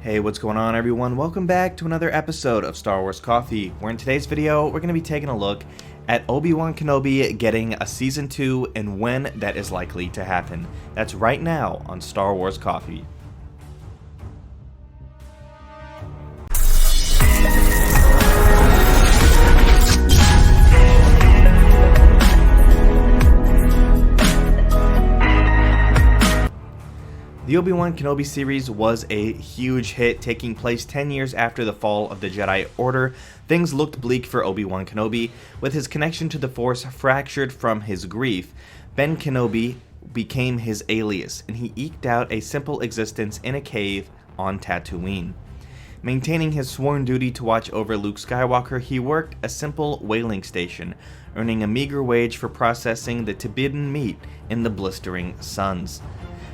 Hey, what's going on everyone? Welcome back to another episode of Star Wars Coffee, where in today's video, we're going to be taking a look at Obi-Wan Kenobi getting a Season 2 and when that is likely to happen. That's right now on Star Wars Coffee. The Obi-Wan Kenobi series was a huge hit, taking place 10 years after the fall of the Jedi Order. Things looked bleak for Obi-Wan Kenobi, with his connection to the Force fractured from his grief. Ben Kenobi became his alias, and he eked out a simple existence in a cave on Tatooine. Maintaining his sworn duty to watch over Luke Skywalker, he worked a simple whaling station, earning a meager wage for processing the Tibetan meat in the blistering suns.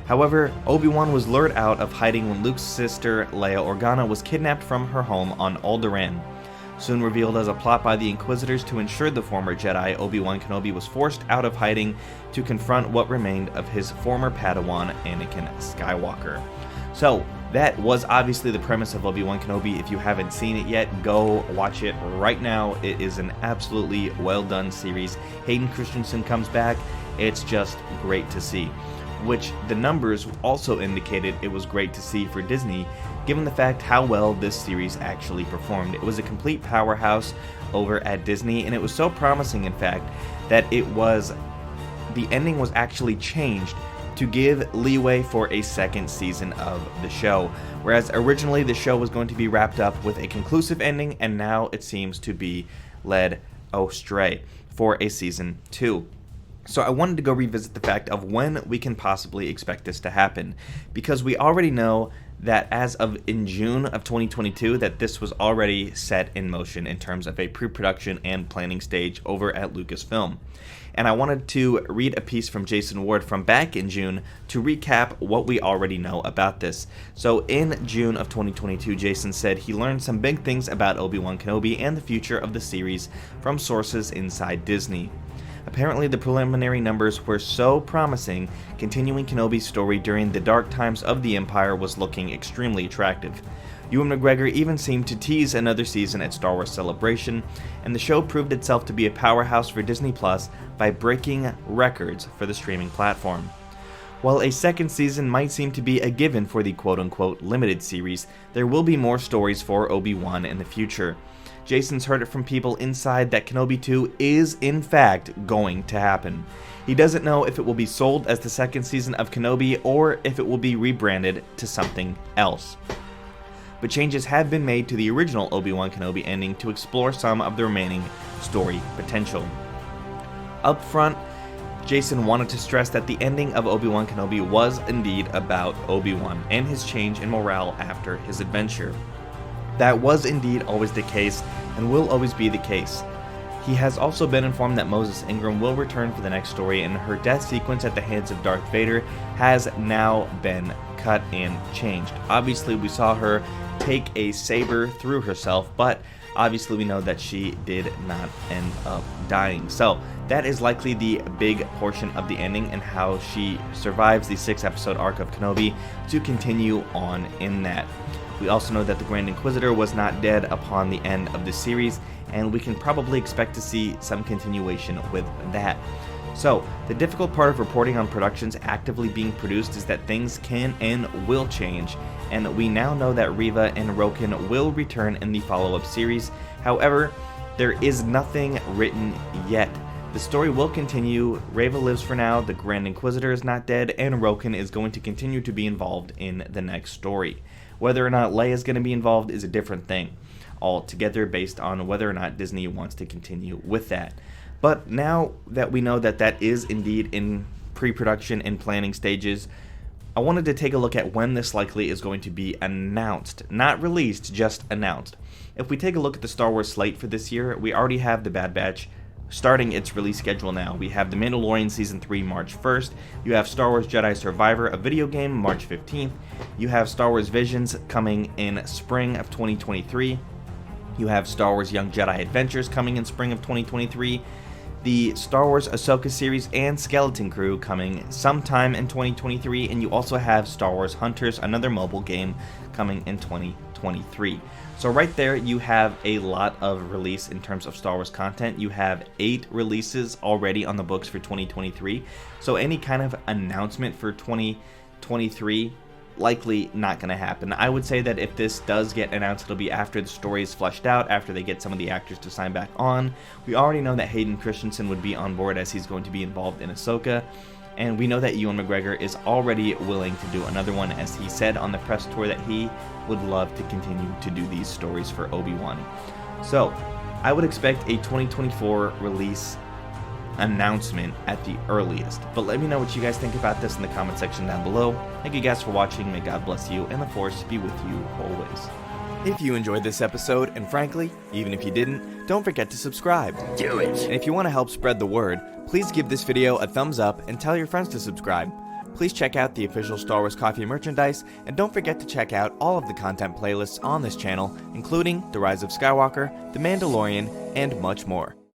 However, Obi-Wan was lured out of hiding when Luke's sister, Leia Organa, was kidnapped from her home on Alderaan. Soon revealed as a plot by the Inquisitors to ensure the former Jedi, Obi-Wan Kenobi was forced out of hiding to confront what remained of his former Padawan, Anakin Skywalker. So, that was obviously the premise of Obi-Wan Kenobi. If you haven't seen it yet, go watch it right now. It is an absolutely well done series. Hayden Christensen comes back. It's just great to see. Which the numbers also indicated it was great to see for Disney, given the fact how well this series actually performed. It was a complete powerhouse over at Disney, and it was so promising, in fact, that the ending was actually changed to give leeway for a second season of the show. Whereas originally the show was going to be wrapped up with a conclusive ending, and now it seems to be led astray for a season 2. So I wanted to go revisit the fact of when we can possibly expect this to happen, because we already know that as of in June of 2022 that this was already set in motion in terms of a pre-production and planning stage over at Lucasfilm. And I wanted to read a piece from Jason Ward from back in June to recap what we already know about this. So in June of 2022, Jason said he learned some big things about Obi-Wan Kenobi and the future of the series from sources inside Disney. Apparently, the preliminary numbers were so promising, continuing Kenobi's story during the dark times of the Empire was looking extremely attractive. Ewan McGregor even seemed to tease another season at Star Wars Celebration, and the show proved itself to be a powerhouse for Disney Plus by breaking records for the streaming platform. While a second season might seem to be a given for the quote-unquote limited series, there will be more stories for Obi-Wan in the future. Jason's heard it from people inside that Kenobi 2 is, in fact, going to happen. He doesn't know if it will be sold as the second season of Kenobi or if it will be rebranded to something else. But changes have been made to the original Obi-Wan Kenobi ending to explore some of the remaining story potential. Up front, Jason wanted to stress that the ending of Obi-Wan Kenobi was indeed about Obi-Wan and his change in morale after his adventure. That was indeed always the case, and will always be the case. He has also been informed that Moses Ingram will return for the next story, and her death sequence at the hands of Darth Vader has now been cut and changed. Obviously, we saw her take a saber through herself, but obviously we know that she did not end up dying. So that is likely the big portion of the ending and how she survives the 6-episode arc of Kenobi to continue on in that. We also know that the Grand Inquisitor was not dead upon the end of the series, and we can probably expect to see some continuation with that. So, the difficult part of reporting on productions actively being produced is that things can and will change, and we now know that Reva and Roken will return in the follow-up series. However, there is nothing written yet. The story will continue. Reva lives for now, the Grand Inquisitor is not dead, and Roken is going to continue to be involved in the next story. Whether or not Leia is going to be involved is a different thing altogether, based on whether or not Disney wants to continue with that. But now that we know that that is indeed in pre-production and planning stages, I wanted to take a look at when this likely is going to be announced. Not released, just announced. If we take a look at the Star Wars slate for this year, we already have The Bad Batch starting its release schedule now. We have The Mandalorian Season 3 March 1st, you have Star Wars Jedi Survivor, a video game, March 15th, you have Star Wars Visions coming in spring of 2023, you have Star Wars Young Jedi Adventures coming in spring of 2023, the Star Wars Ahsoka series and Skeleton Crew coming sometime in 2023, and you also have Star Wars Hunters, another mobile game, coming in 2023. So right there you have a lot of release in terms of Star Wars content. You have 8 releases already on the books for 2023, so any kind of announcement for 2023 likely not going to happen. I would say that if this does get announced, it'll be after the story is fleshed out, after they get some of the actors to sign back on. We already know that Hayden Christensen would be on board, as he's going to be involved in Ahsoka, and we know that Ewan McGregor is already willing to do another one, as he said on the press tour that he would love to continue to do these stories for Obi-Wan. So I would expect a 2024 release announcement at the earliest, but let me know what you guys think about this in the comment section down below. Thank you guys for watching, may God bless you, and the Force be with you always. If you enjoyed this episode, and frankly, even if you didn't, don't forget to subscribe. Do it! And if you want to help spread the word, please give this video a thumbs up and tell your friends to subscribe. Please check out the official Star Wars Coffee merchandise, and don't forget to check out all of the content playlists on this channel, including The Rise of Skywalker, The Mandalorian, and much more.